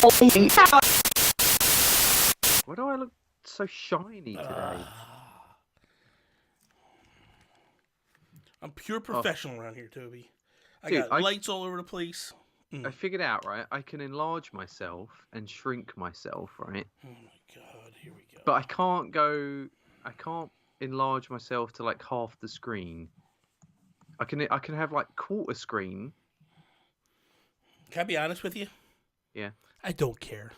Why do I look so shiny today? I'm pure professional around here, Toby. I Dude, got lights all over the place. I figured out, right? I can enlarge myself and shrink myself, right? Oh my god, here we go. But I can't enlarge myself to like half the screen. I can have like quarter screen. Can I be honest with you? Yeah. I don't care.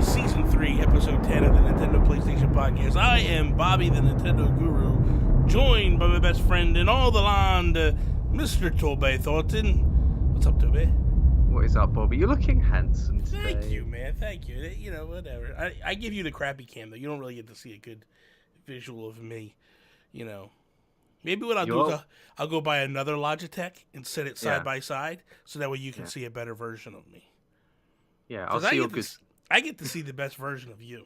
Season 3, Episode 10 of the Nintendo PlayStation Podcast. I am Bobby, the Nintendo Guru, joined by my best friend in all the land, Mr. Toby Thornton. What's up, Toby? What is up, Bobby? You're looking handsome today. Thank you, man. Thank you. You know, whatever. I give you the crappy cam, though. You don't really get to see a good visual of me. You know. Maybe what I'll do is I'll go buy another Logitech and set it side by side, so that way you can see a better version of me. Yeah, I'll see your good... I get to see the best version of you.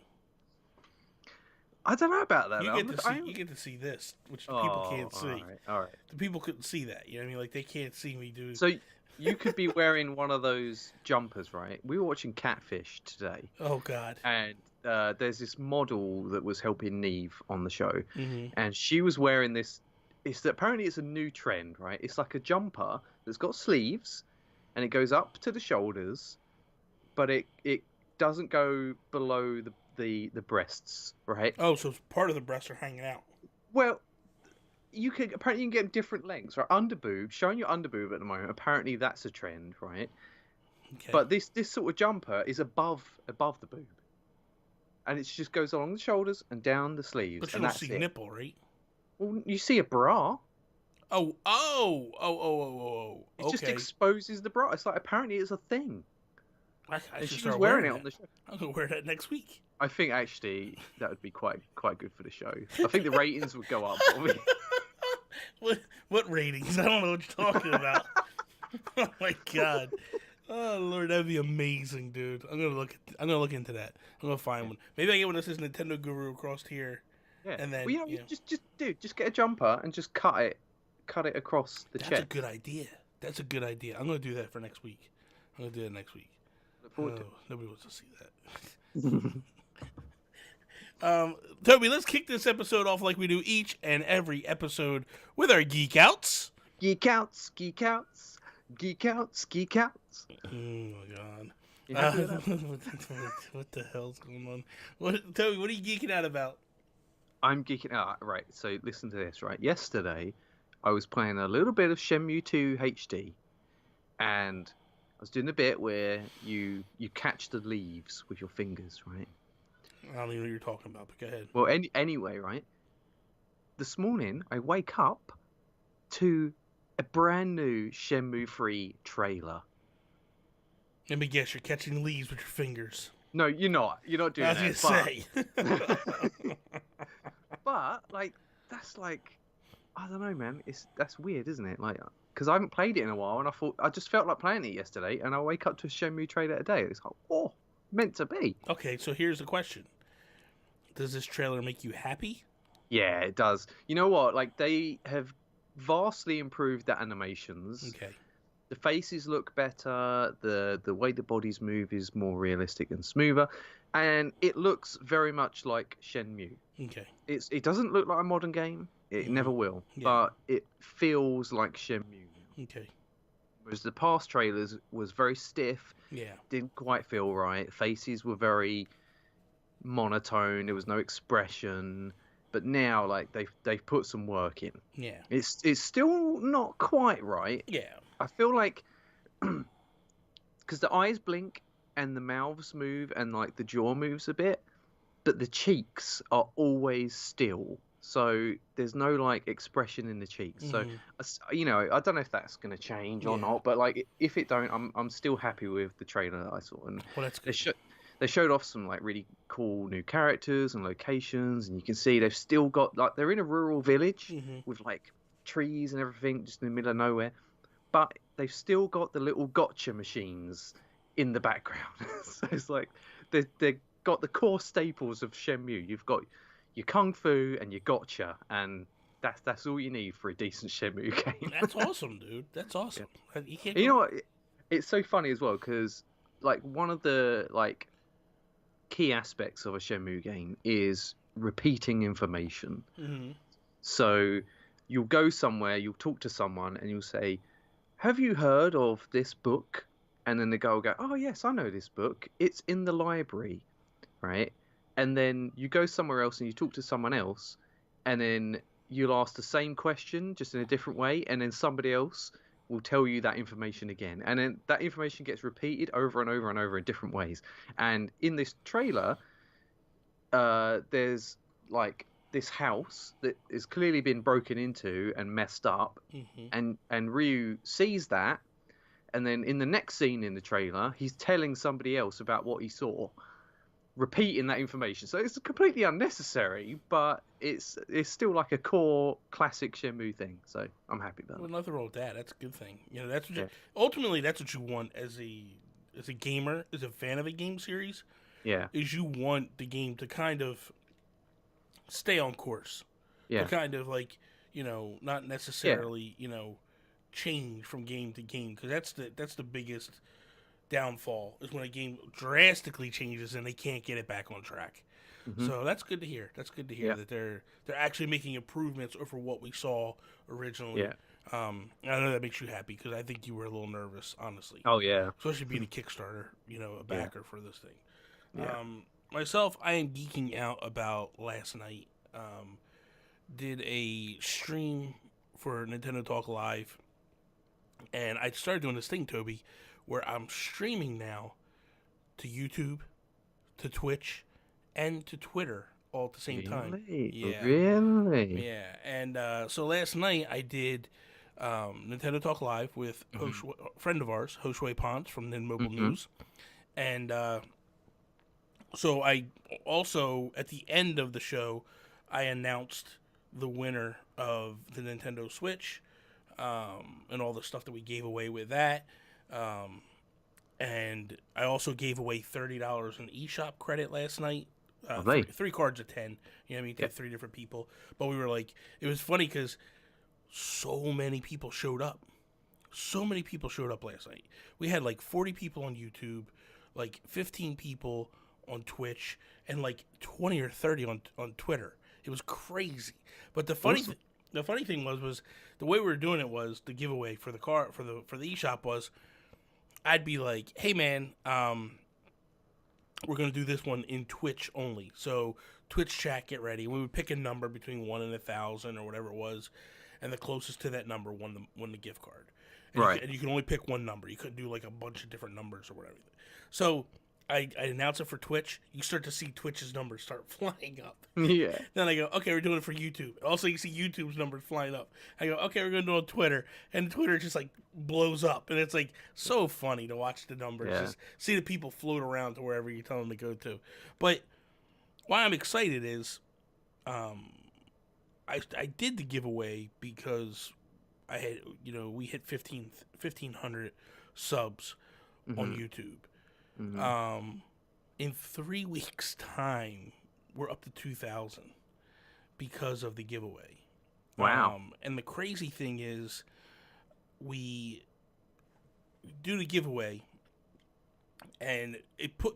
I don't know about that. You get to see this, which the people can't see. All right. The people couldn't see that. You know what I mean? Like, they can't see me do... So, you could be wearing one of those jumpers, right? We were watching Catfish today. Oh, God. And there's this model that was helping Neve on the show. Mm-hmm. And she was wearing this... Apparently, it's a new trend, right? It's like a jumper that's got sleeves, and it goes up to the shoulders, but it doesn't go below the breasts, right? Oh, so part of the breasts are hanging out. Well, apparently you can get different lengths, right? Underboob, showing your underboob at the moment. Apparently that's a trend, right? Okay. But this sort of jumper is above the boob, and it just goes along the shoulders and down the sleeves. But you don't see nipple, right? Well, you see a bra. Oh! It just exposes the bra. It's like apparently it's a thing. I she was wearing it on the show. I'm gonna wear that next week. I think actually that would be quite good for the show. I think the ratings would go up for me. What ratings? I don't know what you're talking about. Oh my god. Oh Lord, that'd be amazing, dude. I'm gonna look into that. I'm gonna find one. Maybe I get one that says Nintendo Guru across here. Yeah. And then just get a jumper and just cut it across the chest. That's a good idea. I'm gonna do that for next week. I'm gonna do that next week. Nobody wants to see that. Toby, let's kick this episode off like we do each and every episode with our Geek Outs. Geek Outs, Geek Outs, Geek Outs, Geek Outs. Oh my god. What the hell's going on? Toby, what are you geeking out about? I'm geeking out. Right, so listen to this, right? Yesterday, I was playing a little bit of Shenmue 2 HD, and I was doing the bit where you catch the leaves with your fingers, right? I don't even know what you're talking about, but go ahead. Well, anyway, right? This morning, I wake up to a brand new Shenmue 3 trailer. Let me guess, you're catching leaves with your fingers. No, you're not. You're not doing that. I was going to say. But, like, that's like... I don't know, man. That's weird, isn't it? Like, because I haven't played it in a while, and I just felt like playing it yesterday, and I wake up to a Shenmue trailer today. It's like, oh, meant to be. Okay, so here's the question: does this trailer make you happy? Yeah, it does. You know what? Like, they have vastly improved the animations. Okay. The faces look better. The way the bodies move is more realistic and smoother, and it looks very much like Shenmue. Okay. It doesn't look like a modern game. It never will, but it feels like Shenmue. Okay. Whereas the past trailers was very stiff. Yeah. Didn't quite feel right. Faces were very monotone. There was no expression. But now, like they've put some work in. Yeah. It's still not quite right. Yeah. I feel like because the eyes blink and the mouths move and like the jaw moves a bit, but the cheeks are always still. So there's no like expression in the cheeks. So I don't know if that's going to change or not. But like if it don't, I'm still happy with the trailer that I saw. And well, that's good. They showed off some like really cool new characters and locations, and you can see they've still got like they're in a rural village with like trees and everything, just in the middle of nowhere. But they've still got the little gotcha machines in the background. So it's like they've got the core staples of Shenmue. You've got your kung fu and your gotcha, and that's all you need for a decent Shenmue game. That's awesome, dude. That's awesome. Yeah. You can't. You know what? It's so funny as well because like one of the like key aspects of a Shenmue game is repeating information. Mm-hmm. So you'll go somewhere, you'll talk to someone, and you'll say, "Have you heard of this book?" And then the guy will go, "Oh yes, I know this book. It's in the library," right? And then you go somewhere else and you talk to someone else, and then you'll ask the same question just in a different way, and then somebody else will tell you that information again, and then that information gets repeated over and over and over in different ways. And in this trailer, there's like this house that has clearly been broken into and messed up, and Ryu sees that, and then in the next scene in the trailer, he's telling somebody else about what he saw, repeating that information. So it's completely unnecessary, but it's still like a core classic Shenmue thing. So I'm happy about Well, it. nothing wrong with that. That's a good thing. You know, that's what ultimately that's what you want as a gamer, as a fan of a game series. Yeah. Is you want the game to kind of stay on course. Yeah. To kind of like, you know, not necessarily, you know, change from game to game, because that's the biggest downfall is when a game drastically changes and they can't get it back on track. So that's good to hear. That's good to hear that they're actually making improvements over what we saw originally. Yeah. I know that makes you happy because I think you were a little nervous, honestly. Oh yeah. Especially being a Kickstarter, you know, a backer for this thing. Yeah. Myself, I am geeking out about last night. Did a stream for Nintendo Talk Live, and I started doing this thing, Toby, where I'm streaming now to YouTube, to Twitch, and to Twitter all at the same time. Yeah. Really? Yeah. And so last night I did Nintendo Talk Live with a friend of ours, Hoshue Ponce from Nin Mobile News. And so I also, at the end of the show, I announced the winner of the Nintendo Switch and all the stuff that we gave away with that. And I also gave away $30 in eshop credit last night. Three cards of 10. You know what I mean? To 3 different people. But we were like, it was funny because so many people showed up. So many people showed up last night. We had like 40 people on YouTube, like 15 people on Twitch, and like 20 or 30 on Twitter. It was crazy. But the funny thing was the way we were doing it was the giveaway for the car for the eShop was I'd be like, "Hey man, we're going to do this one in Twitch only. So Twitch chat, get ready." We would pick a number between 1 and 1,000 or whatever it was, and the closest to that number won the gift card. And you can only pick one number. You couldn't do like a bunch of different numbers or whatever. So I announce it for Twitch. You start to see Twitch's numbers start flying up. Yeah. Then I go, okay, we're doing it for YouTube. Also, you see YouTube's numbers flying up. I go, okay, we're going to do it on Twitter. And Twitter just like blows up. And it's like so funny to watch the numbers. Yeah. Just see the people float around to wherever you tell them to go to. But why I'm excited is I did the giveaway because I had, you know, we hit 1,500 subs on YouTube. In 3 weeks' time, we're up to 2,000 because of the giveaway. Wow. And the crazy thing is, we do the giveaway, and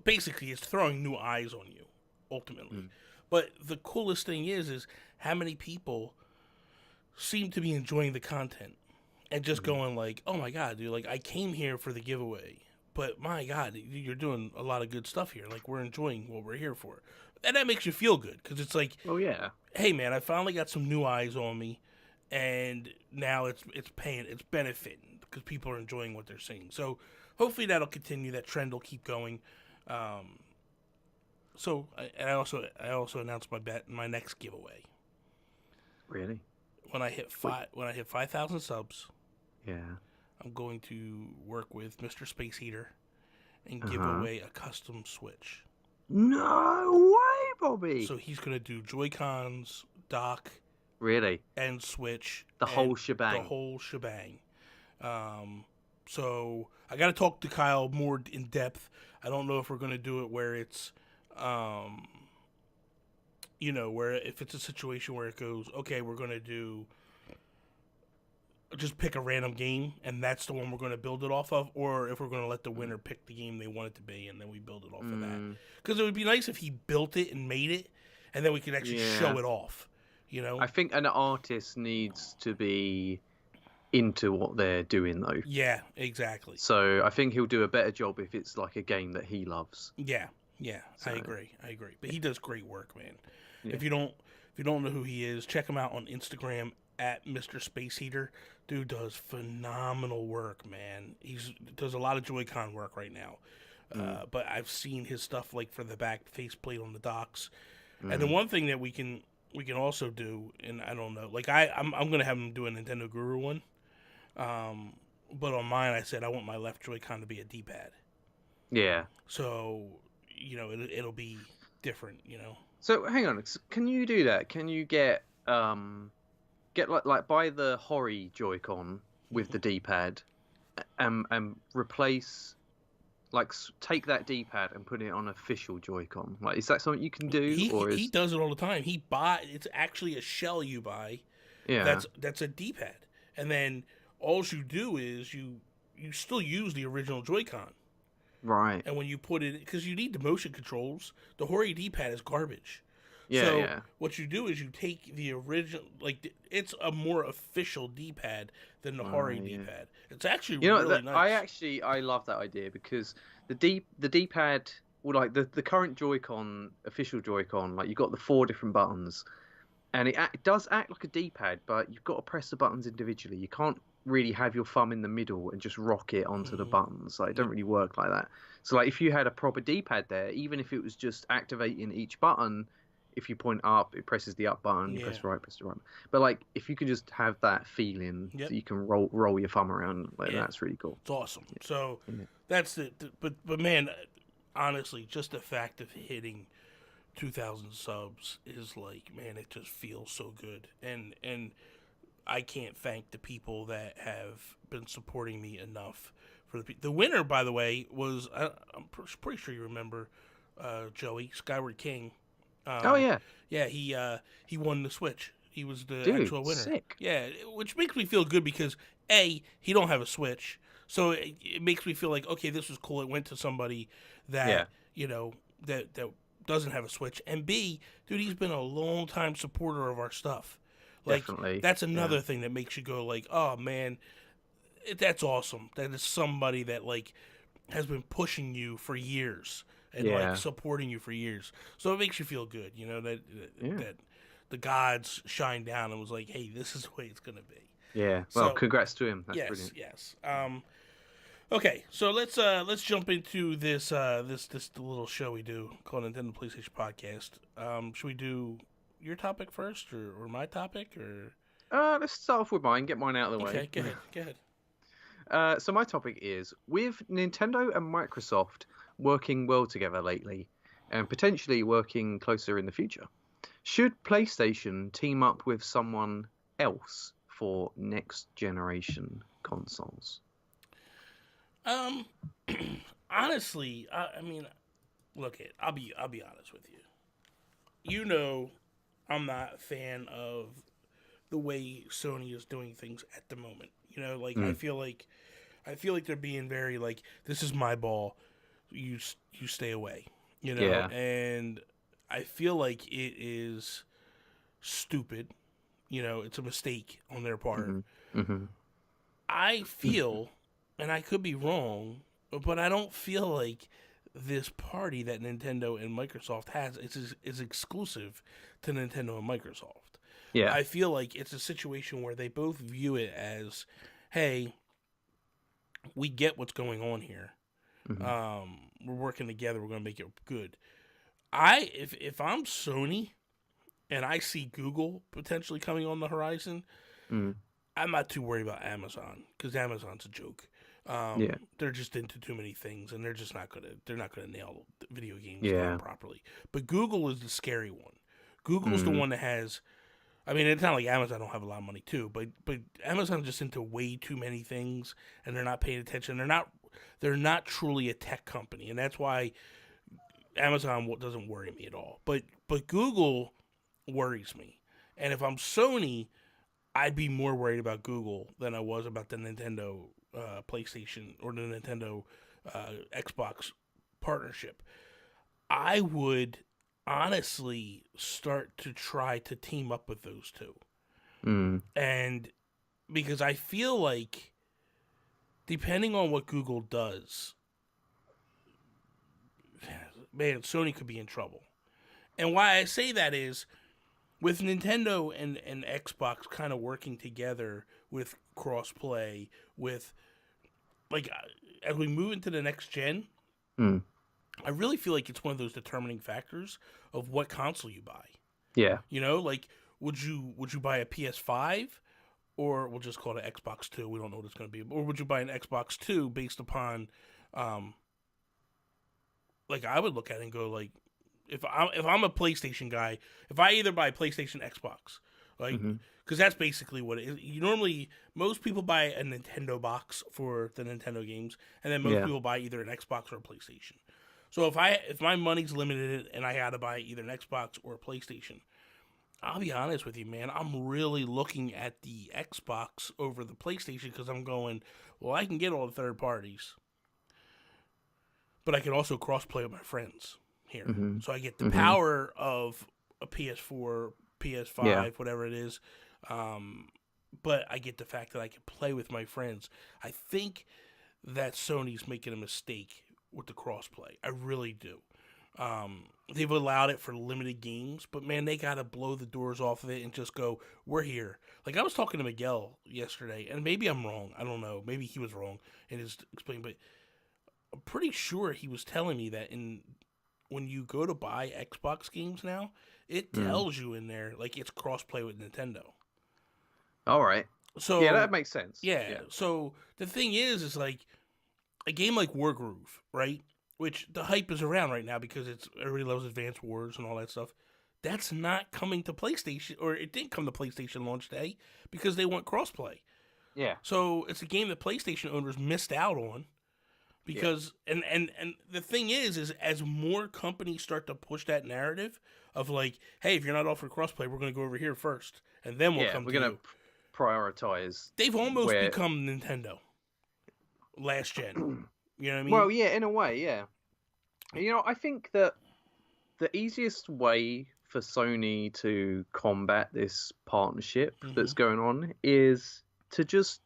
basically it's throwing new eyes on you, ultimately. But the coolest thing is how many people seem to be enjoying the content and just going like, "Oh my god, dude! Like I came here for the giveaway." But my God, you're doing a lot of good stuff here. Like, we're enjoying what we're here for. And that makes you feel good. Because it's like, oh, yeah. Hey, man, I finally got some new eyes on me. And now it's paying, it's benefiting. Because people are enjoying what they're seeing. So, hopefully that'll continue. That trend will keep going. So, I also announced my next giveaway. Really? When I hit 5,000 subs. Yeah. I'm going to work with Mr. Space Heater and give away a custom Switch. No way, Bobby! So he's going to do Joy-Cons, dock, really, and Switch. The whole shebang. The whole shebang. So I got to talk to Kyle more in depth. I don't know if we're going to do it where it's, where if it's a situation where it goes, okay, we're going to do just pick a random game and that's the one we're going to build it off of, or if we're going to let the winner pick the game they want it to be and then we build it off of that. Because it would be nice if he built it and made it and then we could actually show it off. I think an artist needs to be into what they're doing, though. Yeah, exactly. So I think he'll do a better job if it's like a game that he loves. Yeah, so, I agree. But he does great work, man. Yeah. If you don't know who he is, check him out on Instagram at Mr. Space Heater. Dude does phenomenal work, man. He does a lot of Joy-Con work right now. But I've seen his stuff like for the back faceplate on the docks. And the one thing that we can also do, and I don't know, like I'm gonna have him do a Nintendo Guru one. But on mine, I said I want my left Joy-Con to be a D-pad. Yeah. So, it'll be different, So hang on, can you do that? Can you get like buy the Hori Joy-Con with the D-pad, and replace, like, take that D-pad and put it on official Joy-Con? Like, is that something you can do? He does it all the time. It's actually a shell you buy. Yeah. That's a D-pad, and then all you do is you still use the original Joy-Con. Right. And when you put it, because you need the motion controls, the Hori D-pad is garbage. Yeah, so what you do is you take the original, like, it's a more official D-pad than the Hori D-pad. It's actually really nice. I love that idea, because the D-pad, well, like the current Joy-Con, official Joy-Con, like, you've got the 4 different buttons, and it does act like a D-pad, but you've got to press the buttons individually. You can't really have your thumb in the middle and just rock it onto the buttons. Like, it don't really work like that. So, like, if you had a proper D-pad there, even if it was just activating each button, if you point up, it presses the up button. You press right, press the right. But, like, if you could just have that feeling, so you can roll your thumb around, like, that's really cool. It's awesome. Yeah. So that's it. But man, honestly, just the fact of hitting 2,000 subs is like, man, it just feels so good. And I can't thank the people that have been supporting me enough. For the winner, by the way, was I'm pretty sure you remember Joey Skyward King. Yeah, he won the Switch. He was the actual winner. Sick. Yeah, which makes me feel good because A, he don't have a Switch, so it makes me feel like, okay, this was cool. It went to somebody that that doesn't have a Switch, and B, dude, he's been a long time supporter of our stuff. Like, definitely. That's another thing that makes you go like, oh man, that's awesome. That is somebody that, like, has been pushing you for years and like supporting you for years. So it makes you feel good, that the gods shined down and was like, hey, this is the way it's gonna be. Yeah. Well, congrats to him. That's brilliant. Yes. Okay, so let's jump into this little show we do called Nintendo PlayStation Podcast. Should we do your topic first, or my topic, or? Let's start off with mine. Get mine out of the way. Okay, go ahead. So my topic is, with Nintendo and Microsoft working well together lately, and potentially working closer in the future, should PlayStation team up with someone else for next generation consoles? Honestly, I mean, look, I'll be honest with you. I'm not a fan of the way Sony is doing things at the moment. I feel like they're being very like, this is my ball, you stay away. And I feel like it is stupid. It's a mistake on their part. Mm-hmm. I feel, and I could be wrong, but I don't feel like this party that Nintendo and Microsoft has is exclusive to Nintendo and Microsoft. Yeah. I feel like it's a situation where they both view it as, hey, we get what's going on here. Mm-hmm. We're working together. We're going to make it good. If I'm Sony and I see Google potentially coming on the horizon, I'm not too worried about Amazon, because Amazon's a joke. They're just into too many things, and they're not gonna nail video games properly. But Google is the scary one. Google's the one that has I mean, it's not like Amazon don't have a lot of money too, but Amazon's just into way too many things, and they're not paying attention. They're not truly a tech company, and that's why Amazon doesn't worry me at all. But Google worries me, and if I'm Sony, I'd be more worried about Google than I was about the Nintendo PlayStation or the Nintendo Xbox partnership. I would honestly start to try to team up with those two. And because I feel like, depending on what Google does, man, Sony could be in trouble. And why I say that is, with Nintendo and Xbox kind of working together with crossplay, with, like, as we move into the next gen, I really feel like it's one of those determining factors of what console you buy. Yeah. You know, like, would you buy a PS5, or we'll just call it an Xbox 2? We don't know what it's going to be. Or would you buy an Xbox 2 based upon, like, I would look at it and go, like, if I'm a PlayStation guy, if I either buy PlayStation, Xbox, like, because that's basically what it is. You normally, most people buy a Nintendo box for the Nintendo games, and then most people buy either an Xbox or a PlayStation. So if my money's limited and I got to buy either an Xbox or a PlayStation, I'll be honest with you, man. I'm really looking at the Xbox over the PlayStation, because I'm going, well, I can get all the third parties, but I can also cross-play with my friends here. So I get the power of a PS4, PS5, whatever it is, but I get the fact that I can play with my friends. I think that Sony's making a mistake with the crossplay. I really do. They've allowed it for limited games, but man, they gotta blow the doors off of it and just go, we're here. Like, I was talking to Miguel yesterday, and maybe I'm wrong. I don't know. Maybe he was wrong in his explaining, but I'm pretty sure he was telling me that when you go to buy Xbox games now, it tells you in there, like, it's crossplay with Nintendo. All right. So yeah, that makes sense. Yeah. So the thing is like, a game like Wargroove, right? Which the hype is around right now because everybody loves Advance Wars and all that stuff. That's not coming to PlayStation, or it didn't come to PlayStation launch day because they want crossplay. Yeah. So it's a game that PlayStation owners missed out on because, and the thing is as more companies start to push that narrative of, like, hey, if you're not offering crossplay, we're going to go over here first, and then we're going to prioritize. They've almost become Nintendo last gen. You know what I mean? Well, yeah, in a way, yeah. You know, I think that the easiest way for Sony to combat this partnership that's going on is to just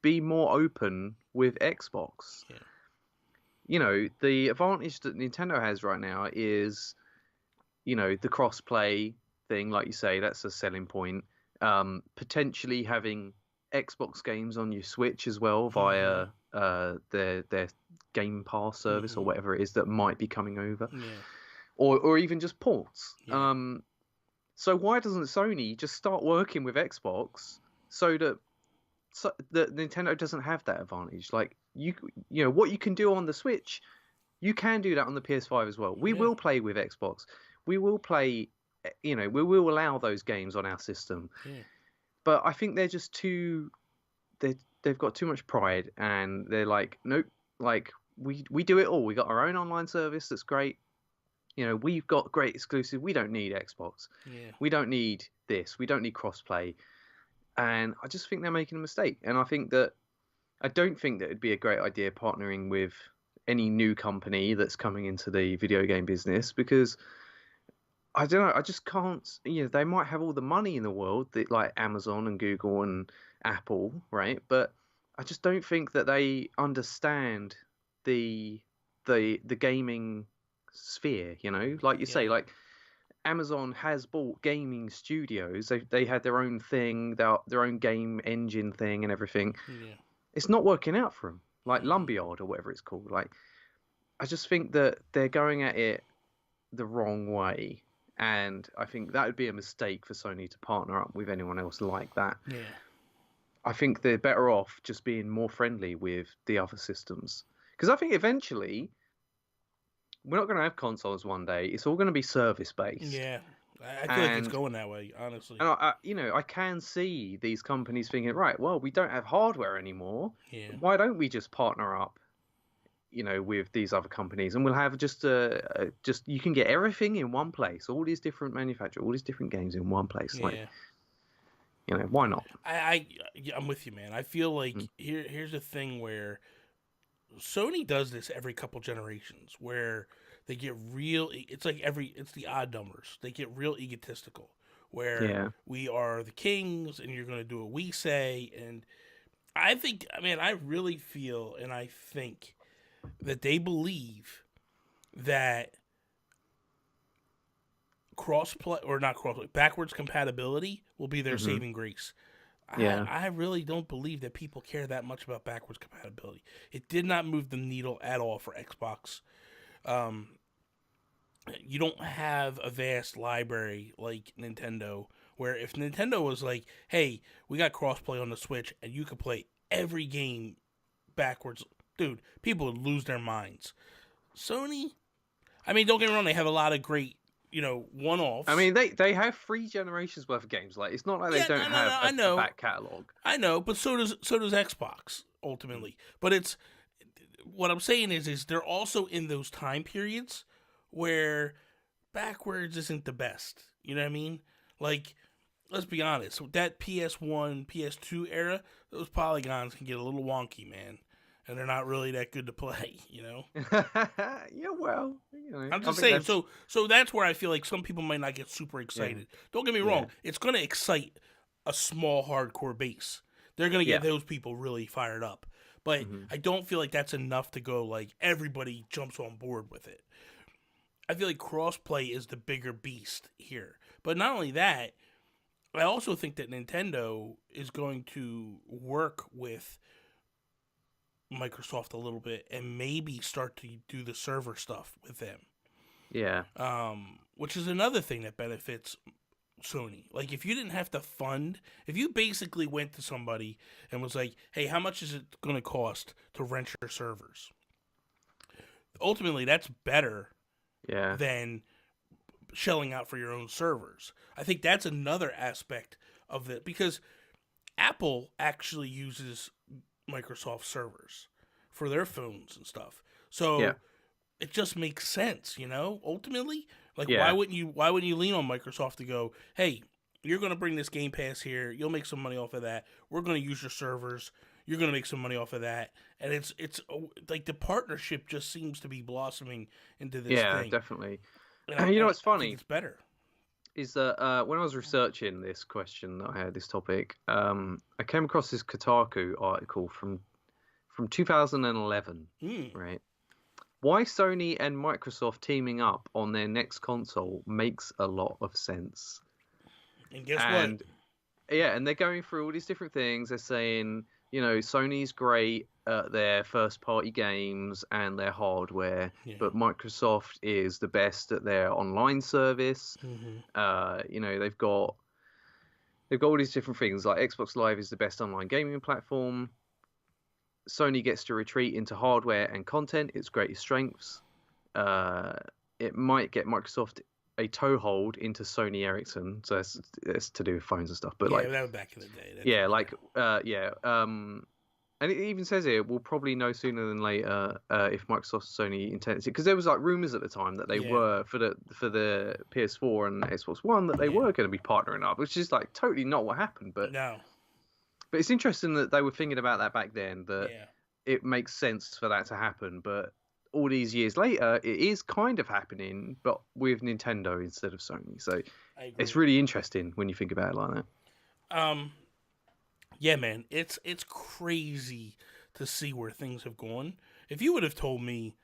be more open with Xbox. Yeah. You know, the advantage that Nintendo has right now is, you know, the cross-play thing, like you say, that's a selling point. Potentially having Xbox games on your Switch as well via their Game Pass service or whatever it is that might be coming over, or even just ports. So why doesn't Sony just start working with Xbox so that Nintendo doesn't have that advantage? Like, you know what you can do on the Switch, you can do that on the PS5 as well. We will play with Xbox. We will play. You know, we will allow those games on our system. But I think they're just too. They've got too much pride, and they're like, nope. Like, we do it all. We got our own online service that's great. You know, we've got great exclusive. We don't need Xbox. We don't need this. We don't need crossplay. And I just think they're making a mistake. And I don't think that it'd be a great idea partnering with any new company that's coming into the video game business, because I don't know. I just can't. You know, they might have all the money in the world, like Amazon and Google and Apple, right? But I just don't think that they understand the gaming sphere. You know, like you say, like Amazon has bought gaming studios. They had their own thing, their own game engine thing, and everything. It's not working out for them. Like Lumberyard or whatever it's called. Like, I just think that they're going at it the wrong way. And I think that would be a mistake for Sony to partner up with anyone else like that. I think they're better off just being more friendly with the other systems. Because I think eventually, we're not going to have consoles one day. It's all going to be service-based. I feel like it's going that way, honestly. And I can see these companies thinking, right, well, we don't have hardware anymore. Yeah. Why don't we just partner up, with these other companies, and we'll have just you can get everything in one place, all these different manufacturers, all these different games in one place. Yeah. Like, why not? I'm with you, man. I feel like here's the thing where Sony does this every couple generations, where they get real. It's like it's the odd numbers. They get real egotistical, where we are the kings, and you're going to do what we say. And I think, I really feel, and I think that they believe that backwards compatibility will be their saving grace. Yeah. I really don't believe that people care that much about backwards compatibility. It did not move the needle at all for Xbox. You don't have a vast library like Nintendo, where if Nintendo was like, hey, we got crossplay on the Switch and you could play every game backwards, dude, people would lose their minds. Sony, don't get me wrong, they have a lot of great, one-offs. They have 3 generations worth of games. Like, it's not like they don't have a back catalog. I know, but so does Xbox ultimately. But it's what I'm saying is they're also in those time periods where backwards isn't the best. You know what I mean? Like, let's be honest, with that PS1, PS2 era, those polygons can get a little wonky, man. And they're not really that good to play, Yeah, well, I'm just saying. So that's where I feel like some people might not get super excited. Yeah. Don't get me wrong; it's going to excite a small hardcore base. They're going to get those people really fired up. But I don't feel like that's enough to go like everybody jumps on board with it. I feel like crossplay is the bigger beast here. But not only that, I also think that Nintendo is going to work with Microsoft a little bit and maybe start to do the server stuff with them. Yeah. Which is another thing that benefits Sony. Like, if you didn't have to if you basically went to somebody and was like, hey, how much is it going to cost to rent your servers? Ultimately, that's better than shelling out for your own servers. I think that's another aspect of it, because Apple actually uses Microsoft servers for their phones and stuff. So it just makes sense, ultimately. Like, why wouldn't you lean on Microsoft to go, hey, you're going to bring this Game Pass here. You'll make some money off of that. We're going to use your servers. You're going to make some money off of that. And it's like the partnership just seems to be blossoming into this thing. Yeah, definitely. And what's funny? It's better. Is that when I was researching this question that I had, this topic, I came across this Kotaku article from 2011, right? Why Sony and Microsoft teaming up on their next console makes a lot of sense. And guess what? Yeah, and they're going through all these different things. They're saying, Sony's great at their first-party games and their hardware, but Microsoft is the best at their online service. They've got all these different things. Like, Xbox Live is the best online gaming platform. Sony gets to retreat into hardware and content, its greatest strengths. It might get Microsoft a toehold into Sony Ericsson, so it's to do with phones and stuff. But that was back in the day. And it even says here, we'll probably know sooner than later if Microsoft Sony intends it, because there was like rumors at the time that they were for the PS4 and Xbox One that they were going to be partnering up, which is like totally not what happened. But it's interesting that they were thinking about that back then. That it makes sense for that to happen, but all these years later, it is kind of happening, but with Nintendo instead of Sony. So it's really interesting when you think about it like that. Yeah, man, it's crazy to see where things have gone. If you would have told me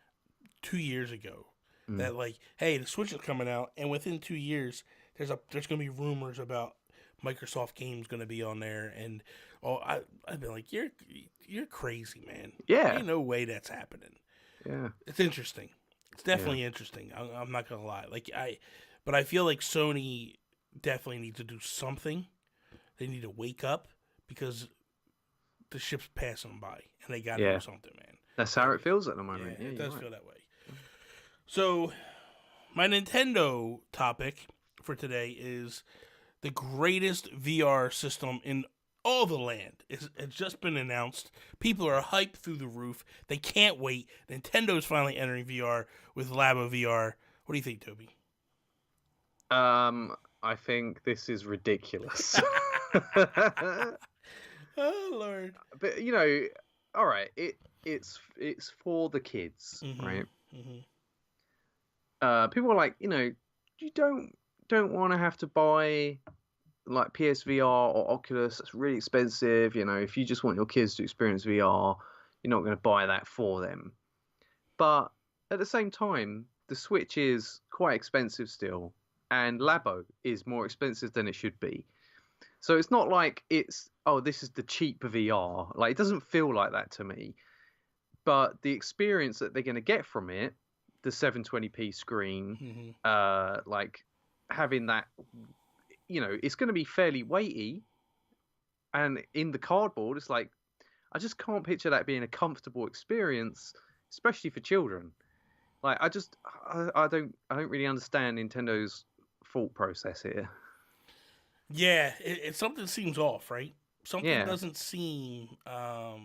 2 years ago that, like, hey, the Switch is coming out, and within 2 years there's going to be rumors about Microsoft games going to be on there, and I'd be like, you're crazy, man. Yeah, ain't no way that's happening. Yeah, it's interesting. It's definitely interesting. I'm not gonna lie. But I feel like Sony definitely needs to do something. They need to wake up, because the ship's passing them by, and they got to do something, man. That's how it feels at the moment. Yeah, it does feel that way. So, my Nintendo topic for today is the greatest VR system in all the land. It's just been announced. People are hyped through the roof. They can't wait. Nintendo's finally entering VR with Labo VR. What do you think, Toby? I think this is ridiculous. Oh Lord! But all right, it's for the kids, right? People are like, you don't want to have to buy like PSVR or Oculus. It's really expensive. If you just want your kids to experience VR, you're not going to buy that for them. But at the same time, the Switch is quite expensive still, and Labo is more expensive than it should be. So it's not like this is the cheap VR. Like, it doesn't feel like that to me. But the experience that they're going to get from it, the 720p screen, like having that, it's going to be fairly weighty. And in the cardboard, it's like, I just can't picture that being a comfortable experience, especially for children. Like, I don't really understand Nintendo's thought process here. Yeah, something seems off, right? Something doesn't seem, I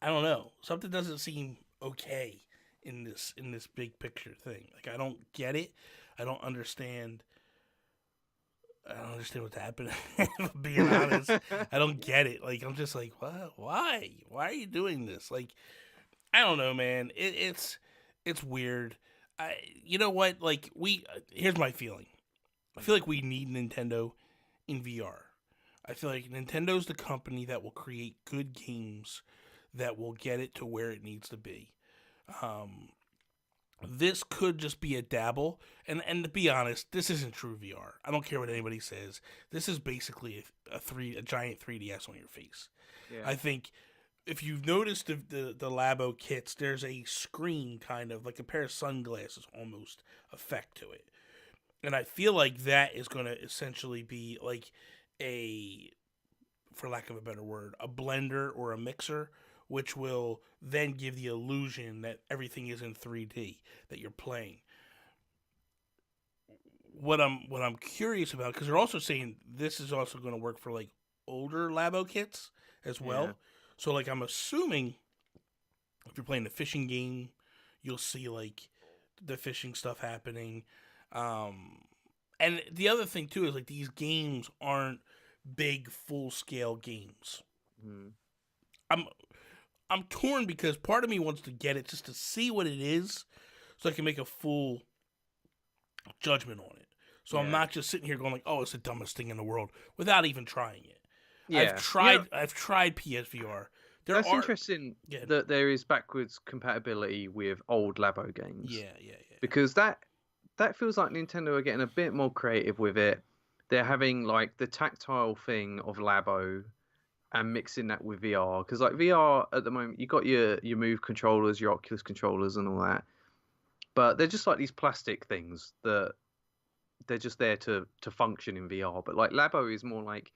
don't know. Something doesn't seem okay in this big picture thing. Like, I don't get it. I don't understand what's happening. If I'm being honest, I don't get it. Like, I'm just like, what? Why? Why are you doing this? Like, I don't know, man. It's weird. You know what? Like, here's my feeling. I feel like we need Nintendo in VR. I feel like Nintendo's the company that will create good games that will get it to where it needs to be. This could just be a dabble, and to be honest, this isn't true VR. I don't care what anybody says. This is basically a giant 3DS on your face. Yeah. I think if you've noticed the Labo kits, there's a screen, kind of like a pair of sunglasses almost effect to it. And I feel like that is going to essentially be like for lack of a better word, a blender or a mixer, which will then give the illusion that everything is in 3D, that you're playing. What I'm curious about, because they're also saying this is also going to work for like older Labo kits as well. Yeah. So like I'm assuming if you're playing the fishing game, you'll see like the fishing stuff happening. And the other thing too is like these games aren't big full scale games. I'm torn because part of me wants to get it just to see what it is, so I can make a full judgment on it. So I'm not just sitting here going like, "Oh, it's the dumbest thing in the world," without even trying it. Yeah. I've tried PSVR. That's interesting that there is backwards compatibility with old Labo games. Yeah. Because that feels like Nintendo are getting a bit more creative with it. They're having like the tactile thing of Labo and mixing that with VR. Because like VR at the moment, you got your Move controllers, your Oculus controllers and all that. But they're just like these plastic things that they're just there to function in VR. But like Labo is more like,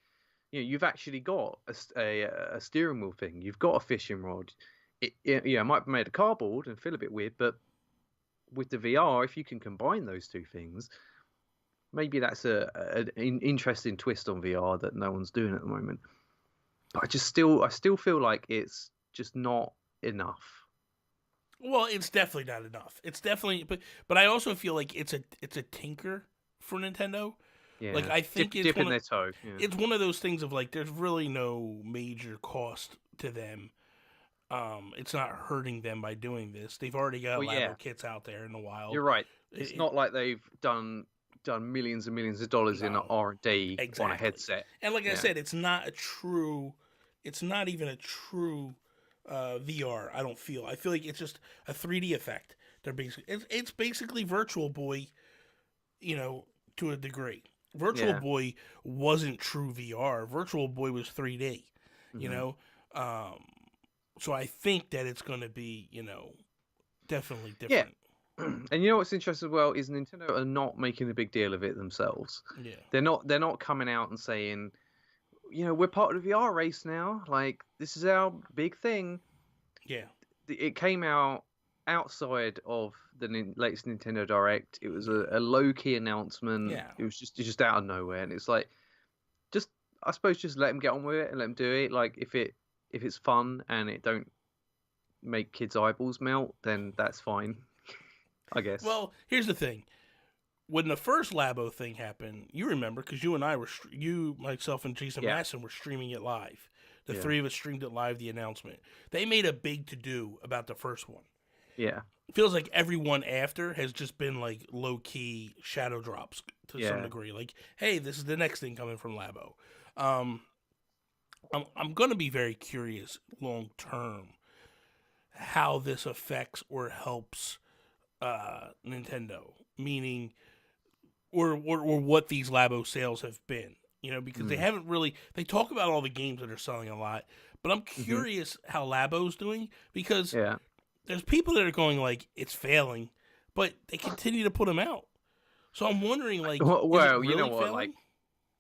you've actually got a steering wheel thing. You've got a fishing rod. It might be made of cardboard and feel a bit weird, but with the VR, if you can combine those two things, maybe that's an interesting twist on VR that no one's doing at the moment. But I still feel like it's just not enough. Well, it's definitely not enough. It's definitely, but I also feel like it's a tinker for Nintendo. Yeah. Like I think dipping their toe. Yeah. It's one of those things of like there's really no major cost to them. It's not hurting them by doing this. They've already got Labo kits out there in the wild. You're right. It's not like they've done millions and millions of dollars in R&D on a headset. And like I said, it's not even a true VR. I don't feel. I feel like it's just a 3D effect. It's basically Virtual Boy, to a degree. Virtual Boy wasn't true VR. Virtual Boy was 3D. So I think that it's going to be, definitely different. Yeah. And what's interesting as well is Nintendo are not making a big deal of it themselves. Yeah. They're not coming out and saying, we're part of the VR race now. Like, this is our big thing. Yeah. It came out outside of the latest Nintendo Direct, it was a low-key announcement. Yeah. It was just out of nowhere, and it's like, just I suppose just let them get on with it and let them do it. Like if it's fun and it don't make kids' eyeballs melt, then that's fine, I guess. Well, here's the thing. When the first Labo thing happened, you remember, because you and I were, myself and Jason Masson were streaming it live. The three of us streamed it live, the announcement. They made a big to-do about the first one. Yeah. It feels like everyone after has just been like low-key shadow drops to some degree. Like, hey, this is the next thing coming from Labo. I'm going to be very curious long-term how this affects or helps Nintendo, meaning or what these Labo sales have been, because they haven't really, they talk about all the games that are selling a lot, but I'm curious how Labo's doing, because there's people that are going like, it's failing, but they continue to put them out. So I'm wondering, like, well, really you know what, failing? like,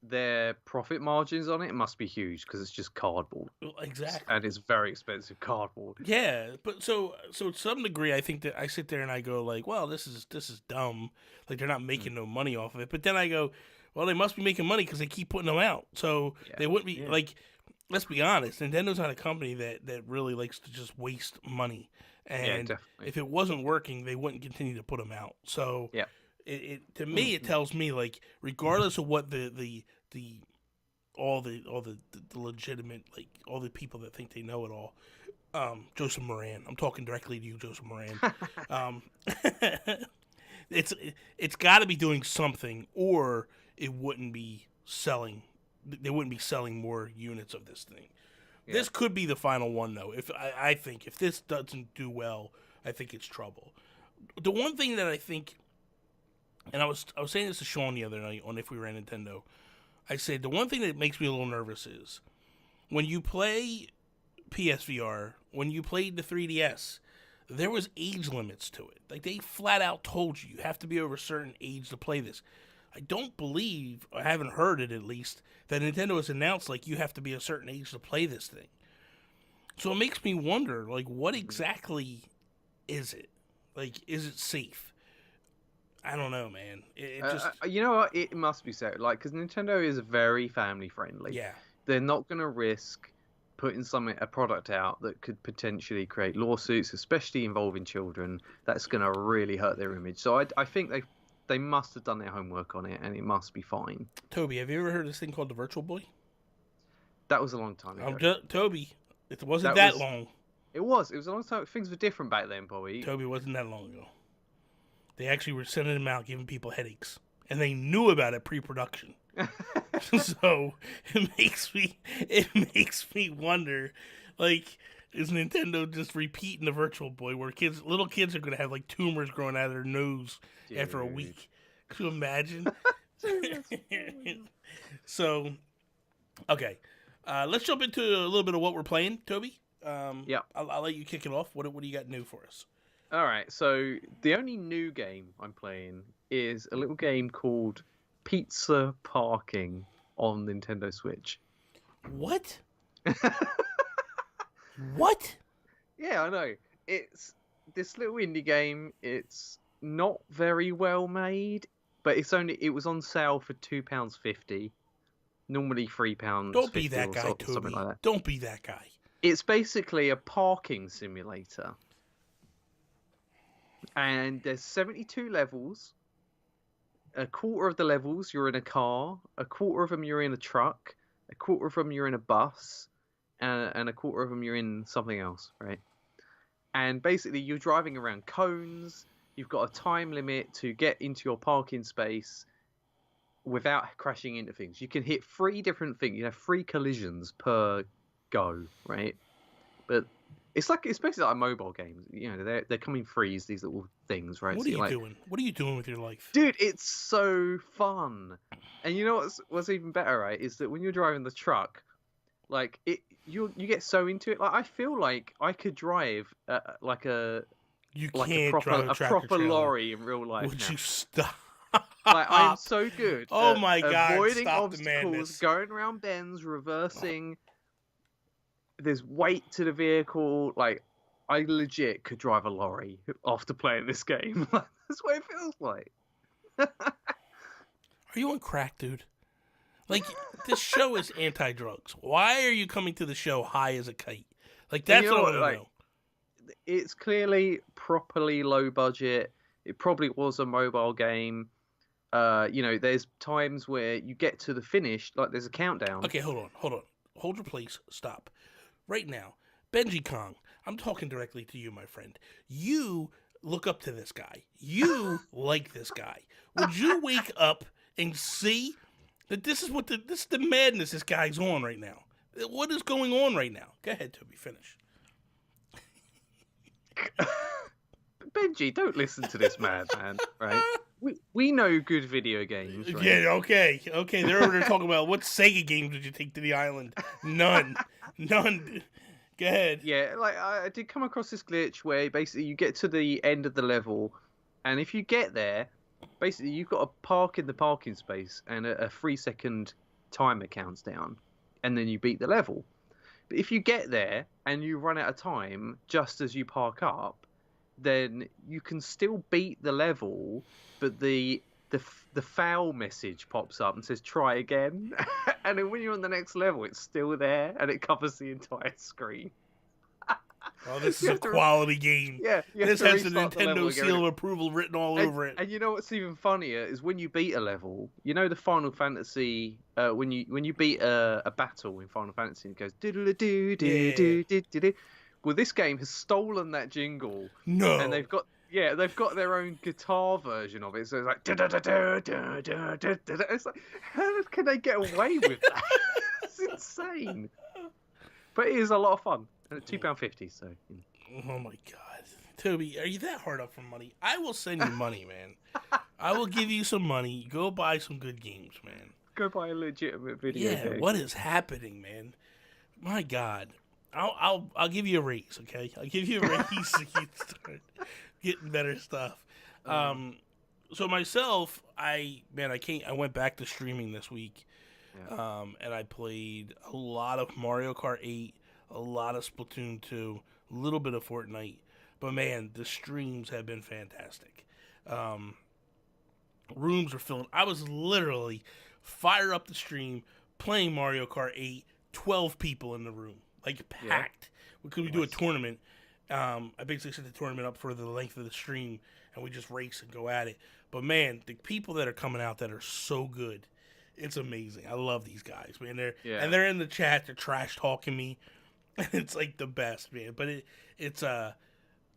their profit margins on it must be huge because it's just cardboard. Exactly. And it's very expensive cardboard. Yeah, but so to some degree, I think that I sit there and I go like, well, this is dumb. Like, they're not making no money off of it. But then I go, well, they must be making money because they keep putting them out. So they wouldn't be like, let's be honest, Nintendo's not a company that really likes to just waste money. And if it wasn't working, they wouldn't continue to put them out. So it to me, it tells me, like, regardless of what all the legitimate, like, all the people that think they know it all, Joseph Moran, I'm talking directly to you, Joseph Moran. It's got to be doing something, or it wouldn't be selling. They wouldn't be selling more units of this thing. This could be the final one, though. If I think if this doesn't do well, I think it's trouble. The one thing that I think, and I was saying this to Sean the other night on If We Ran Nintendo, I said the one thing that makes me a little nervous is when you play PSVR, when you played the 3DS, there was age limits to it. Like, they flat out told you have to be over a certain age to play this. I don't believe, I haven't heard it at least, that Nintendo has announced, like, you have to be a certain age to play this thing. So it makes me wonder, like, what exactly is it? Like, is it safe? I don't know, man. It just... you know what? It must be so. Like, because Nintendo is very family friendly. Yeah. They're not going to risk putting a product out that could potentially create lawsuits, especially involving children. That's going to really hurt their image. So I think they must have done their homework on it, and it must be fine. Toby, have you ever heard of this thing called the Virtual Boy? That was a long time ago. Toby, it wasn't that long. It was a long time. Things were different back then, Bobby. Toby, wasn't that long ago. They actually were sending them out, giving people headaches, and they knew about it pre-production. So it makes me wonder, like, is Nintendo just repeating the Virtual Boy, where little kids are going to have, like, tumors growing out of their nose after a week? Could you imagine? So, okay, let's jump into a little bit of what we're playing, Toby. I'll let you kick it off. What do you got new for us? All right, so the only new game I'm playing is a little game called Pizza Parking on Nintendo Switch. What? What? Yeah, I know. It's this little indie game. It's not very well made, but it was on sale for £2.50. Normally £3. Don't be that guy, Toby. Something like that. Don't be that guy. It's basically a parking simulator. And there's 72 levels. A quarter of the levels you're in a car, a quarter of them you're in a truck, a quarter of them you're in a bus, and a quarter of them you're in something else, right? And basically you're driving around cones. You've got a time limit to get into your parking space without crashing into things. You can hit 3 different things. You have 3 collisions per go, right? But it's basically like a mobile game. You know, they're coming freeze, these little things, right? What are you doing? What are you doing with your life? Dude, it's so fun. And you know what's even better, right? Is that when you're driving the truck, like you get so into it. Like, I feel like I could drive like a proper lorry in real life. Would you stop? Like, I'm so good. Oh my god! Avoiding stop obstacles, going around bends, reversing. There's weight to the vehicle. Like, I legit could drive a lorry after playing this game. That's what it feels like. Are you on crack, dude? Like, this show is anti-drugs. Why are you coming to the show high as a kite? Like, that's what I want to know. It's clearly properly low budget. It probably was a mobile game. There's times where you get to the finish, like there's a countdown. Okay, hold on. Hold your place. Stop. Right now, Benji Kong, I'm talking directly to you, my friend. You look up to this guy. You like this guy. Would you wake up and see that this is the madness this guy's on right now? What is going on right now? Go ahead, Toby. Finish. Benji, don't listen to this madman, right? We know good video games, right? Yeah, okay. They're over there talking about what Sega games did you take to the island? None. Go ahead. Yeah, like I did come across this glitch where basically you get to the end of the level, and if you get there, basically you've got to park in the parking space, and a 3-second timer counts down, and then you beat the level. But if you get there and you run out of time just as you park up, then you can still beat the level, but the foul message pops up and says try again. And then when you're on the next level, it's still there and it covers the entire screen. Oh, this is a quality game. Yeah, this has the Nintendo seal of approval written all over it. And you know what's even funnier is when you beat a level, you know the Final Fantasy, when you beat a battle in Final Fantasy, it goes do-do-do-do-do-do-do-do. Well, this game has stolen that jingle. No. And they've got their own guitar version of it. So it's like da-da-da-da-da-da-da-da-da. It's like, how can they get away with that? It's insane. But it is a lot of fun. And it's £2.50, so. Oh my god. Toby, are you that hard up for money? I will send you money, man. I will give you some money. Go buy some good games, man. Go buy a legitimate video game. Yeah, what is happening, man? My god. I'll give you a raise, okay? I'll give you a raise to start getting better stuff. So myself, I went back to streaming this week, and I played a lot of Mario Kart 8, a lot of Splatoon 2, a little bit of Fortnite. But man, the streams have been fantastic. Rooms are filled. I was literally fire up the stream playing Mario Kart 8, 12 people in the room. Like packed. Because we do a tournament. I basically set the tournament up for the length of the stream, and we just race and go at it. But man, the people that are coming out that are so good, it's amazing. I love these guys, man. They're in the chat. They're trash talking me. It's like the best, man. But it's a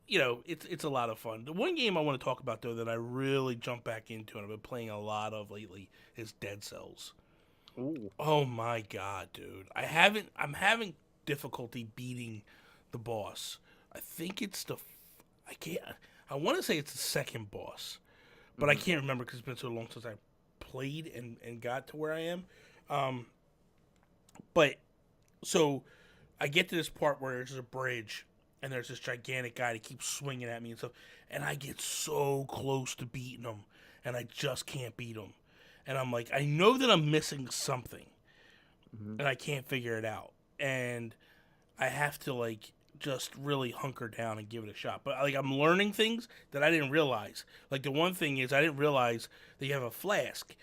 lot of fun. The one game I want to talk about though that I really jumped back into and I've been playing a lot of lately is Dead Cells. Ooh. Oh my god, dude! I'm having difficulty beating the boss. I think it's I want to say it's the second boss, but I can't remember because it's been so long since I played and got to where I am. But so I get to this part where there's a bridge and there's this gigantic guy that keeps swinging at me and stuff, and I get so close to beating him and I just can't beat him. And I'm like, I know that I'm missing something and I can't figure it out. And I have to like just really hunker down and give it a shot. But like I'm learning things that I didn't realize. Like the one thing is I didn't realize that you have a flask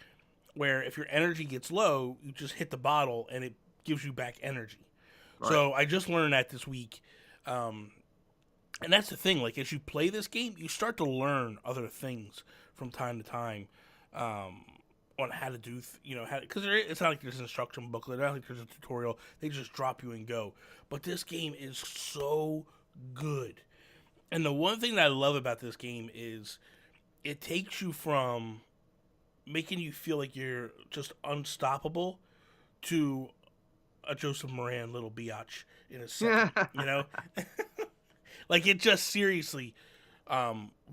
where if your energy gets low, you just hit the bottle and it gives you back energy. Right. So I just learned that this week. And that's the thing. Like as you play this game, you start to learn other things from time to time. On how to do, because it's not like there's an instruction booklet, it's not like there's a tutorial. They just drop you and go. But this game is so good. And the one thing that I love about this game is it takes you from making you feel like you're just unstoppable to a Joseph Moran little biatch in a second, Like it just seriously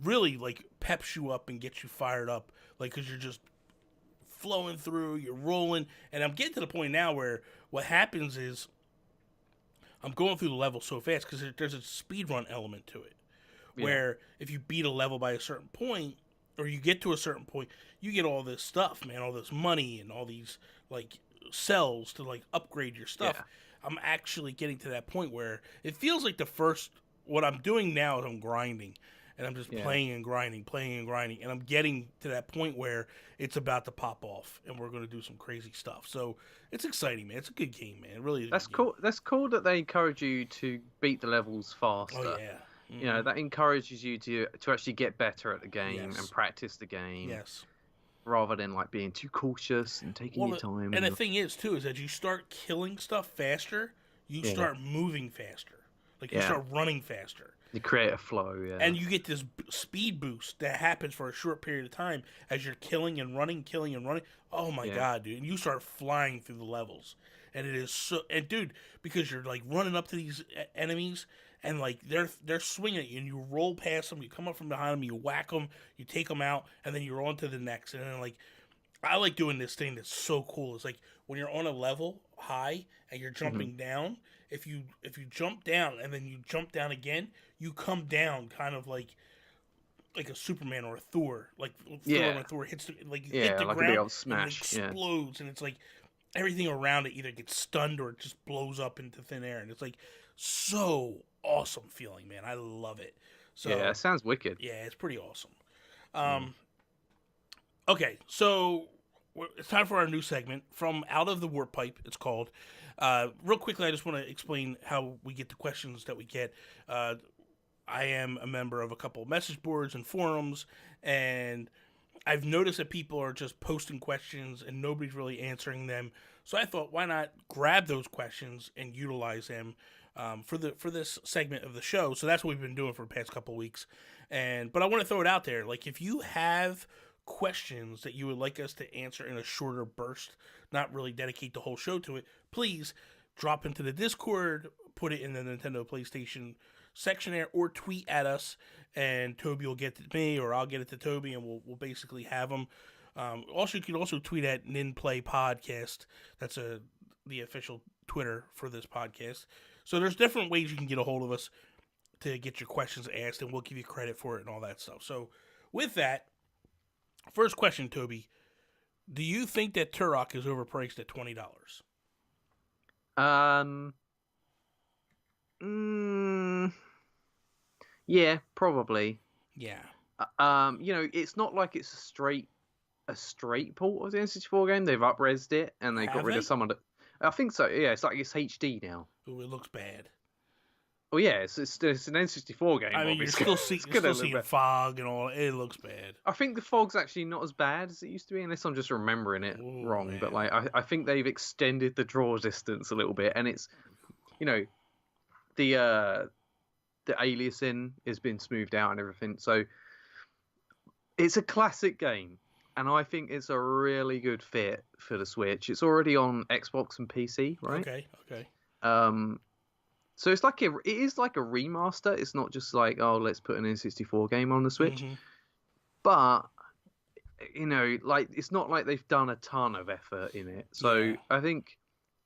really like peps you up and gets you fired up, like because you're just flowing through, you're rolling, and I'm getting to the point now where what happens is I'm going through the level so fast because there's a speedrun element to it, where if you beat a level by a certain point, or you get to a certain point, you get all this stuff, man, all this money and all these like cells to like upgrade your stuff. I'm actually getting to that point where it feels like the first what I'm doing now is I'm grinding, and I'm just Yeah. playing and grinding, and I'm getting to that point where it's about to pop off, and we're going to do some crazy stuff. So it's exciting, man. It's a good game, man. It really is. That's cool. That's cool that they encourage you to beat the levels faster. Oh yeah. You know, that encourages you to actually get better at the game and practice the game. Yes. Rather than like being too cautious and taking your time. And the thing is too is that you start killing stuff faster, you start moving faster. Like you start running faster. You create a flow, and you get this speed boost that happens for a short period of time as you're killing and running. Oh my god, dude! And you start flying through the levels, and it is so. And dude, because you're like running up to these enemies, and like they're swinging at you, and you roll past them, you come up from behind them, you whack them, you take them out, and then you're on to the next. And then like, I like doing this thing that's so cool. It's like when you're on a level high and you're jumping down. If you jump down and then you jump down again, you come down kind of like a Superman or a Thor. Like when Thor hits hit the like ground a big smash. And it explodes, and it's like everything around it either gets stunned or it just blows up into thin air, and it's like so awesome feeling, man. I love it. So it sounds wicked. Yeah, it's pretty awesome. Okay, so it's time for our new segment from Out of the Warp Pipe. It's called. Real quickly, I just want to explain how we get the questions that we get. I am a member of a couple of message boards and forums, and I've noticed that people are just posting questions and nobody's really answering them. So I thought, why not grab those questions and utilize them for this segment of the show? So that's what we've been doing for the past couple of weeks. But I want to throw it out there. Like, if you have questions that you would like us to answer in a shorter burst, not really dedicate the whole show to it, please drop into the Discord, put it in the Nintendo PlayStation section there, or tweet at us, and Toby will get to me, or I'll get it to Toby, and we'll basically have them. Also, you can also tweet at NinPlay Podcast. That's the official Twitter for this podcast. So there's different ways you can get a hold of us to get your questions asked, and we'll give you credit for it and all that stuff. So with that, first question, Toby. Do you think that Turok is overpriced at $20? Yeah, probably. Yeah. You know, it's not like it's a straight port of the N64 game. They've up-resed it and they got rid of some of the. I think so. Yeah, it's like it's HD now. Ooh, it looks bad. Well, yeah, it's an N64 game. I mean, obviously. you're still seeing fog and all. It looks bad. I think the fog's actually not as bad as it used to be, unless I'm just remembering it wrong. Man. But like, I think they've extended the draw distance a little bit, and it's, you know, the aliasing has been smoothed out and everything. So it's a classic game, and I think it's a really good fit for the Switch. It's already on Xbox and PC, right? Okay. So it is like a remaster. It's not just like, oh, let's put an N64 game on the Switch. Mm-hmm. But, you know, like, it's not like they've done a ton of effort in it. So I think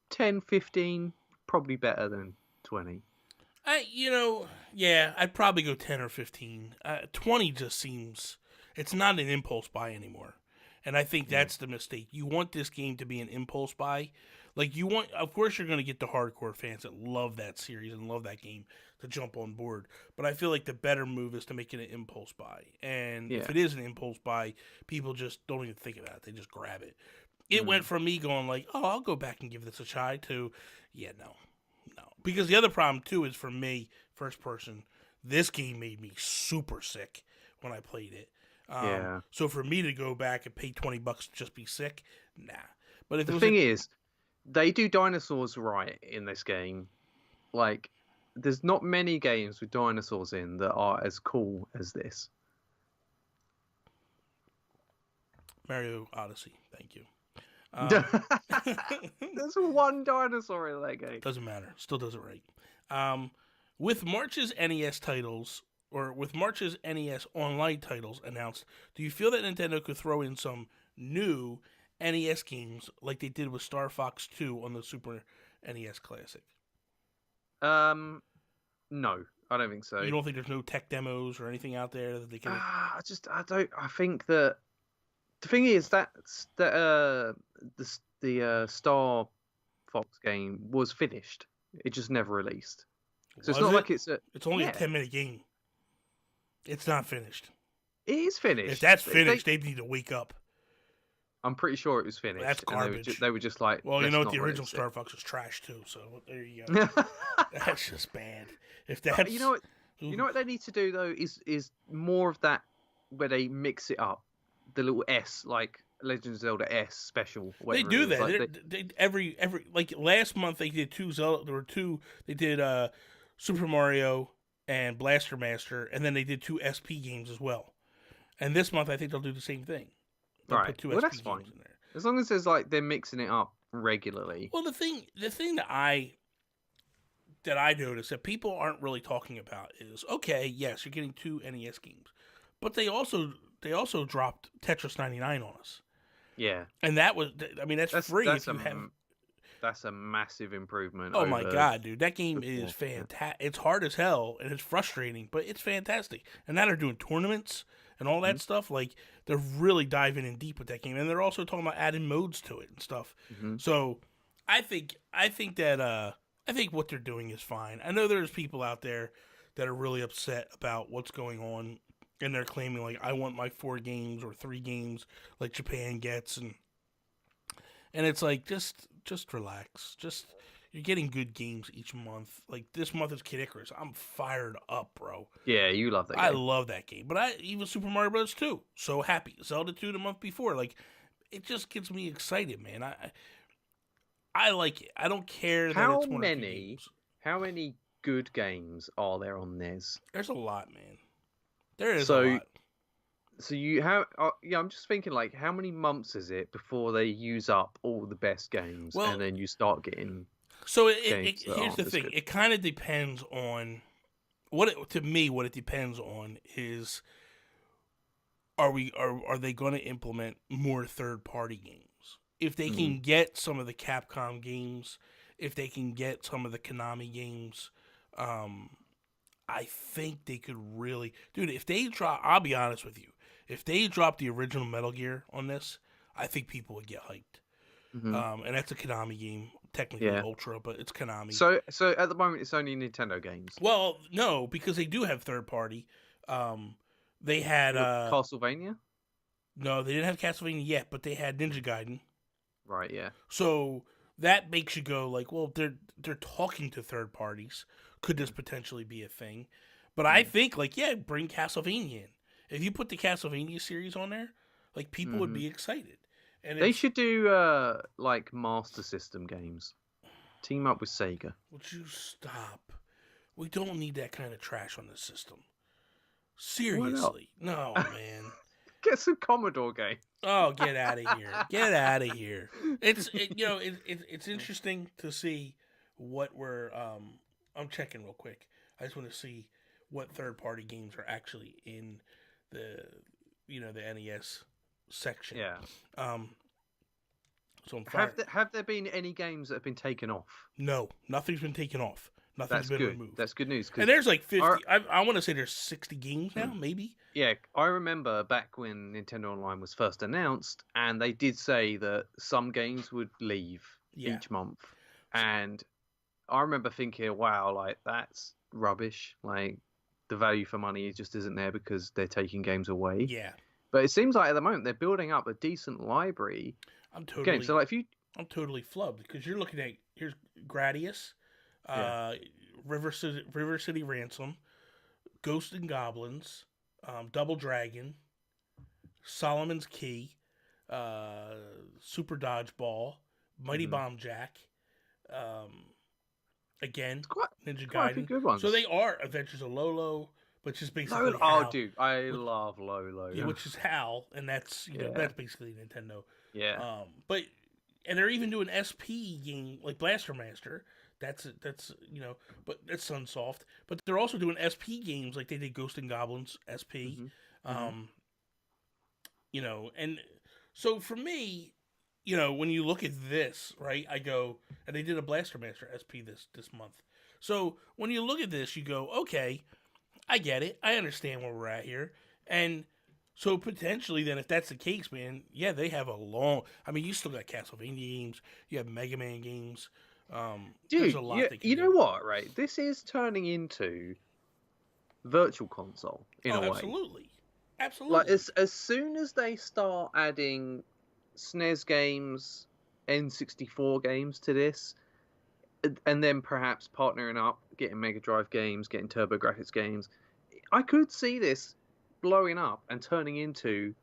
10, 15, probably better than 20. I'd probably go 10 or 15. 20 just seems, it's not an impulse buy anymore. And I think that's the mistake. You want this game to be an impulse buy. Like, of course you're going to get the hardcore fans that love that series and love that game to jump on board. But I feel like the better move is to make it an impulse buy. And if it is an impulse buy, people just don't even think about it. They just grab it. It went from me going like, oh, I'll go back and give this a try to, no. Because the other problem, too, is for me, first person, this game made me super sick when I played it. So for me to go back and pay $20 to just be sick, nah. But if the thing is, they do dinosaurs right in this game. Like, there's not many games with dinosaurs in that are as cool as this. Mario Odyssey, thank you. There's one dinosaur in that game. Doesn't matter. Still does it right. With March's NES titles, or with March's NES online titles announced, do you feel that Nintendo could throw in some new NES games like they did with Star Fox 2 on the Super NES Classic? No, I don't think so. You don't think there's no tech demos or anything out there that they can? I don't. I think that the thing is that the Star Fox game was finished. It just never released. So it's Was not it? like it's a. It's only a Yeah, 10-minute game. It's not finished. it is finished. If that's finished, they need to wake up. I'm pretty sure it was That's finished, and garbage. they were just like, Well, you let's know what? not The original release Star Fox is trash too. So there you go. it. That's just bad. If that's You know what? You know what they need to do though is more of that where they mix it up. The little S, like Legend of Zelda S special. They Whatever do it is. that. Like They every like last month they did two Zelda. There were two. They did Super Mario and Blaster Master, and then they did two SP games as well. And this month I think they'll do the same thing. They'll right. put two Well, SP that's fine. games in there. As long as there's like they're mixing it up regularly. Well, the thing that I noticed that people aren't really talking about is okay. Yes, you're getting two NES games, but they also dropped Tetris 99 on us. Yeah. And that was, I mean, that's free that's if you have. That's a massive improvement. Oh my god, dude, that game before. is fantastic. It's hard as hell and it's frustrating, but it's fantastic. And now they're doing tournaments and all that stuff. Like they're really diving in deep with that game, and they're also talking about adding modes to it and stuff. So I think what they're doing is fine. I know there's people out there that are really upset about what's going on, and they're claiming like I want my 4 games or 3 games like Japan gets, and it's like just relax. Just you're getting good games each month. Like this month is Kid Icarus. I'm fired up, bro. Yeah, you love that game. I love that game. But even Super Mario Bros. 2. So happy. Zelda 2 the month before. Like it just gets me excited, man. I like it. I don't care that it's one or two games. How many good games are there on NES? There's a lot, man. There is a lot. So you have, yeah. I'm just thinking, like, how many months is it before they use up all the best games, and then you start getting? So here's the thing. Good. It kind of depends on what it depends on is are they going to implement more third-party games? If they can get some of the Capcom games, if they can get some of the Konami games, I think they could really, dude. If they drop, I'll be honest with you. If they drop the original Metal Gear on this, I think people would get hyped. And that's a Konami game, technically Ultra, but it's Konami. So at the moment, it's only Nintendo games. Well, no, because they do have third party. They had Castlevania. No, they didn't have Castlevania yet, but they had Ninja Gaiden. Right. Yeah. So that makes you go like, well, they're talking to third parties. Could this potentially be a thing? But I think like, yeah, bring Castlevania in. If you put the Castlevania series on there, like people would be excited. And they should do like Master System games. Team up with Sega. Would you stop? We don't need that kind of trash on the system. Seriously, no, man. Get some Commodore game. Oh, get out of here! Get out of here! It's interesting to see what we're. I'm checking real quick. I just want to see what third party games are actually in the NES section. Yeah. So have there been any games that have been taken off? No, nothing's been taken off. Nothing's been removed. That's good news. And there's like 50. I want to say there's 60 games now, maybe. Yeah, I remember back when Nintendo Online was first announced, and they did say that some games would leave each month, and I remember thinking, "Wow, like that's rubbish. Like the value for money just isn't there because they're taking games away." Yeah. But it seems like at the moment they're building up a decent library. I'm totally flubbed because you're looking at here's Gradius, River City Ransom, Ghosts and Goblins, Double Dragon, Solomon's Key, Super Dodgeball, Mighty Bomb Jack, again Ninja Gaiden. Good ones. So they are Adventures of Lolo, which is basically dude, I love Lolo. Yeah, which is HAL, and that's that's basically Nintendo. Yeah. And they're even doing SP game like Blaster Master. That's but that's Sunsoft. But they're also doing SP games like they did Ghost and Goblins SP. And so for me, when you look at this, right, I go, and they did a Blaster Master SP this month. So when you look at this, you go, okay, I get it. I understand where we're at here. And so potentially then if that's the case, man, yeah, they have a long... I mean, you still got Castlevania games. You have Mega Man games. There's Dude, a lot they can you do. know what, right? This is turning into virtual console in a way. Absolutely. Absolutely. Like as soon as they start adding SNES games, N64 games to this, and then perhaps partnering up, getting Mega Drive games, getting TurboGrafx games, I could see this blowing up and turning into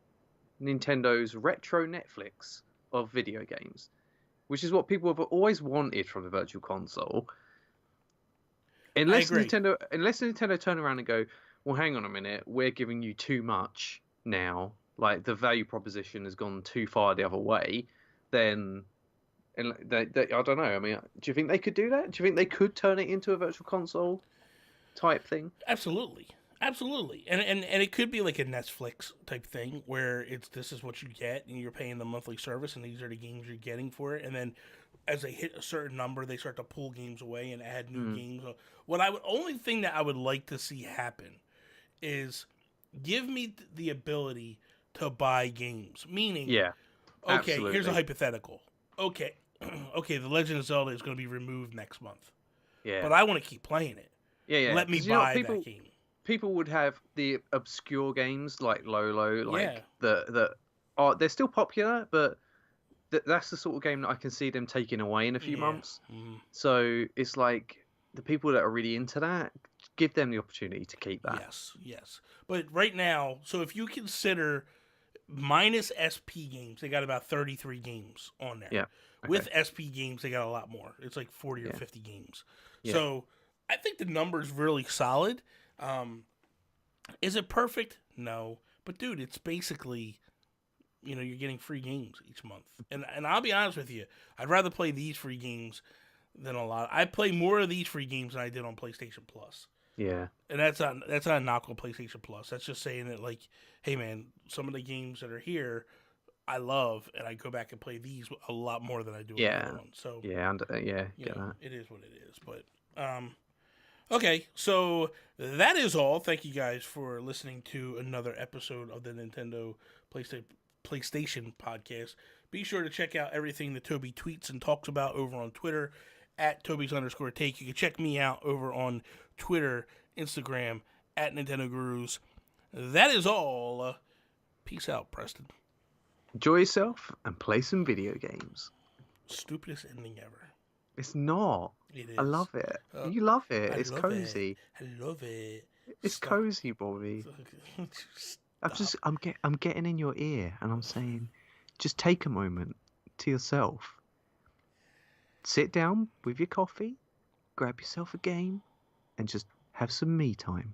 Nintendo's retro Netflix of video games, which is what people have always wanted from the virtual console. Unless Nintendo turn around and go, well, hang on a minute, we're giving you too much now, like the value proposition has gone too far the other way, then I don't know. I mean, do you think they could do that? Do you think they could turn it into a virtual console type thing? Absolutely. Absolutely. And it could be like a Netflix type thing where this is what you get and you're paying the monthly service and these are the games you're getting for it, and then as they hit a certain number they start to pull games away and add new games. Only thing that I would like to see happen is give me the ability to buy games. Meaning, okay, absolutely. Here's a hypothetical. Okay, The Legend of Zelda is going to be removed next month. Yeah. But I want to keep playing it. Yeah. Let me buy that game. People would have the obscure games like Lolo, like they're still popular, but that's the sort of game that I can see them taking away in a few months. Mm. So it's like the people that are really into that, give them the opportunity to keep that. Yes. But right now, so if you consider minus SP games, they got about 33 games on there. Yeah. Okay. With SP games, they got a lot more. It's like 40 or 50 games. Yeah. So I think the number's really solid. Is it perfect? No. But dude, it's basically, you're getting free games each month. And I'll be honest with you, I'd rather play these free games than a lot. I play more of these free games than I did on PlayStation Plus. Yeah. And that's not a knock on PlayStation Plus. That's just saying that, like, hey man, some of the games that are here I love, and I go back and play these a lot more than I do on the other one. So get that. It is what it is. But okay, so that is all. Thank you guys for listening to another episode of the Nintendo PlayStation podcast. Be sure to check out everything that Toby tweets and talks about over on Twitter at Toby's_take. You can check me out over on Twitter, Instagram at Nintendo Gurus. That is all. Peace out, Preston. Enjoy yourself and play some video games. Stupidest ending ever. It's not. It is. I love it. You love it. It's cozy. I love it. It's cozy, Bobby. I'm getting in your ear and I'm saying, just take a moment to yourself. Sit down with your coffee, grab yourself a game, and just have some me time.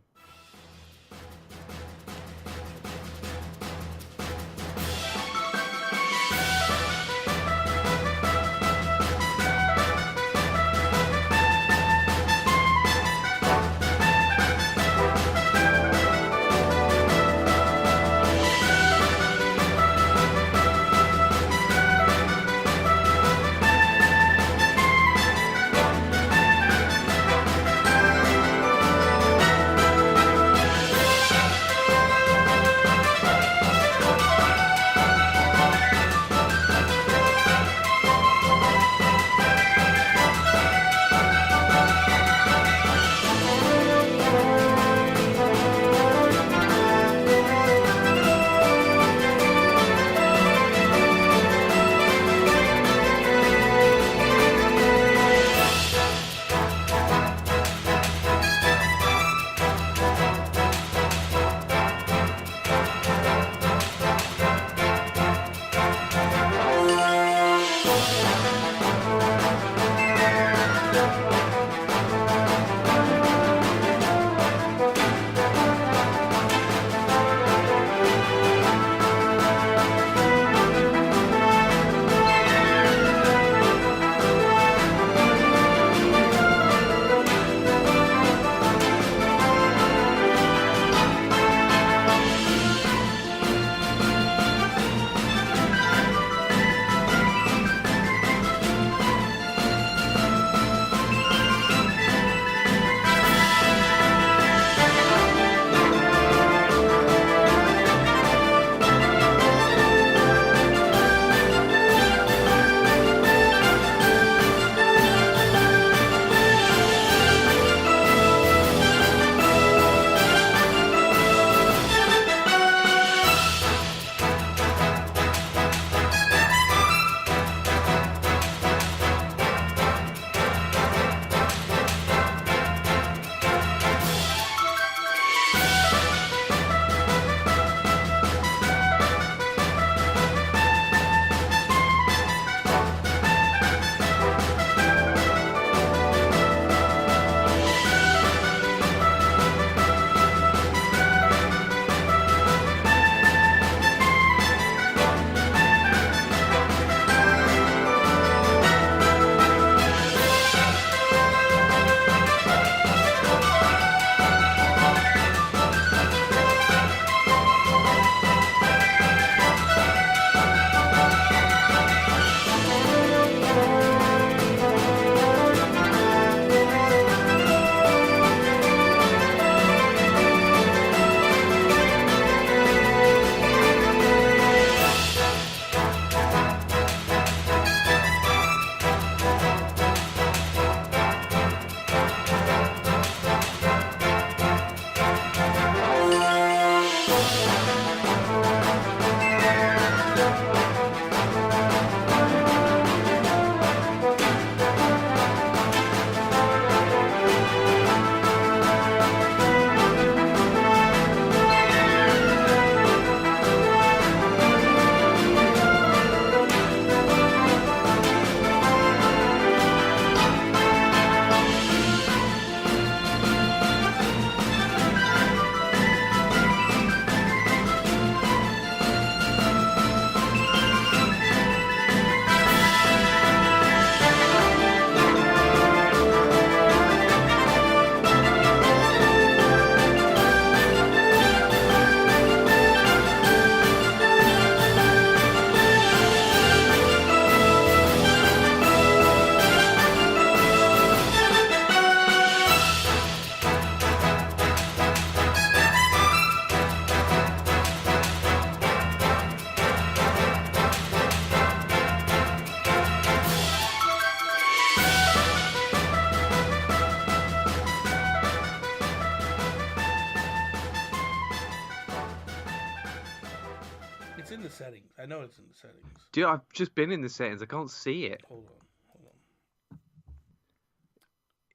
It's in the settings. I know it's in the settings. Dude, I've just been in the settings. I can't see it. Hold on.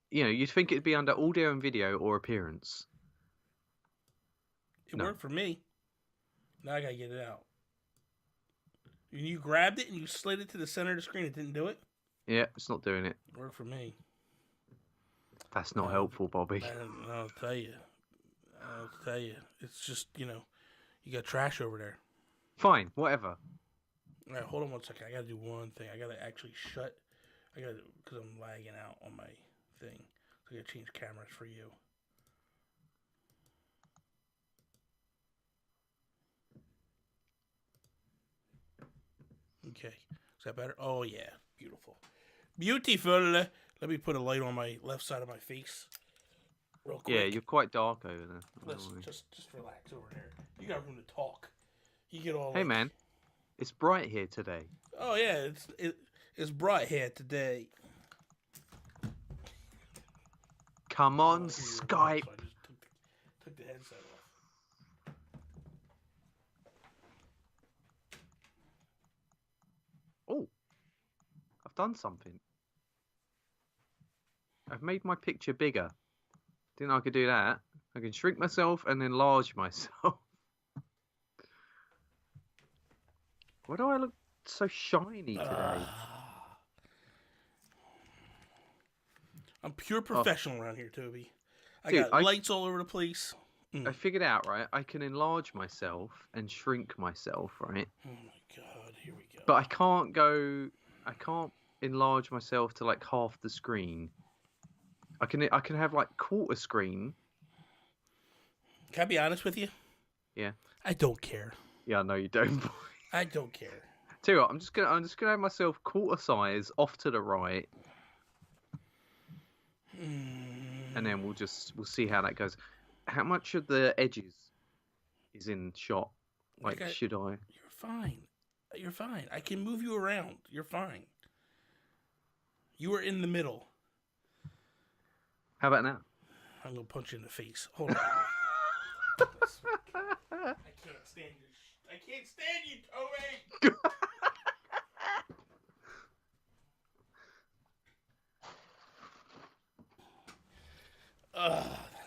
You know, you'd think it'd be under audio and video or appearance. It worked for me. Now I gotta get it out. When you grabbed it and you slid it to the center of the screen, it didn't do it? Yeah, it's not doing it. It worked for me. That's not helpful, Bobby. I'll tell you. It's just, you got trash over there. Fine, whatever. All right, hold on 1 second. I gotta do one thing. I gotta actually shut. Because I'm lagging out on my thing. So I gotta change cameras for you. Okay. Is that better? Oh, yeah. Beautiful. Beautiful. Let me put a light on my left side of my face. Real quick. Yeah, you're quite dark over there. Listen, just relax over there. You got room to talk. You get all. Hey, man. It's bright here today. Oh, yeah. It's bright here today. Come on, Skype. So I just took the headset off. Oh, I've done something. I've made my picture bigger. Didn't know I could do that. I can shrink myself and enlarge myself. Why do I look so shiny today? I'm pure professional around here, Toby. Dude, I got lights all over the place. I figured out, right? I can enlarge myself and shrink myself, right? Oh my god, here we go. But I can't enlarge myself to like half the screen. I can have like quarter screen. Can I be honest with you? Yeah. I don't care. Yeah, I know you don't. I don't care. Tell you what, I'm just gonna have myself quarter size off to the right. And then we'll see how that goes. How much of the edges is in shot? Like should I? You're fine. I can move you around. You're fine. You are in the middle. How about now? I'm gonna punch you in the face. Hold on. I can't stand you. I can't stand you, Toby.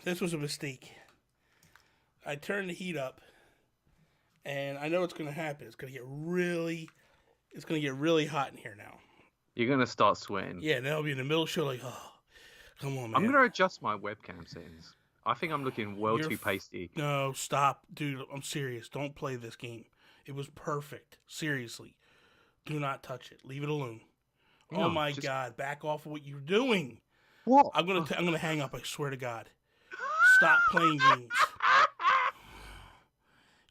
This was a mistake. I turned the heat up, and I know what's going to happen. It's going to get really hot in here now. You're gonna start sweating. Yeah, and I'll be in the middle of the show like, oh, come on, man. I'm gonna adjust my webcam settings. I think I'm looking too pasty. No, stop, dude. I'm serious. Don't play this game. It was perfect. Seriously, do not touch it. Leave it alone. No, oh my God! Back off of what you're doing. What? I'm gonna hang up. I swear to God. Stop playing games.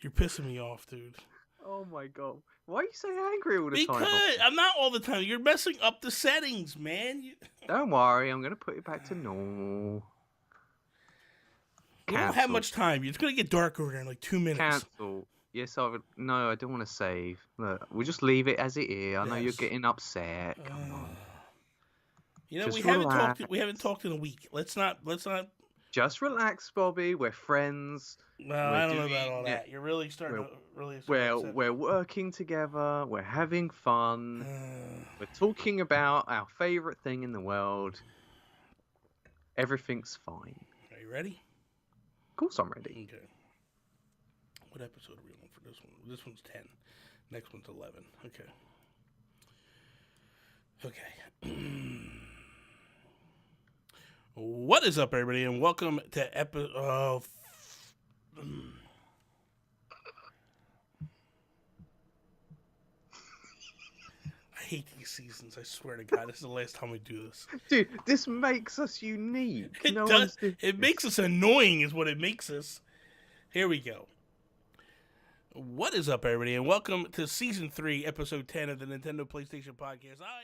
You're pissing me off, dude. Oh my God. Why are you so angry all the time? Because I'm not all the time. You're messing up the settings, man. Don't worry. I'm going to put it back to normal. We don't have much time. It's going to get dark over there in like 2 minutes. Cancel. Yes, I would. No, I don't want to save. Look, we'll just leave it as it is. I know you're getting upset. Come on. You know, just we haven't talked in a week. Let's not. Just relax, Bobby. We're friends. Well, I don't know about all that. You're really starting to really. We're working together. We're having fun. We're talking about our favorite thing in the world. Everything's fine. Are you ready? Of course, I'm ready. Okay. What episode are we on for this one? This one's 10. Next one's 11. Okay. What is up, everybody, and welcome to episode. I hate these seasons. I swear to God, this is the last time we do this. Dude, this makes us unique. It makes us annoying, is what it makes us. Here we go. What is up, everybody, and welcome to Season 3, Episode 10 of the Nintendo PlayStation Podcast. I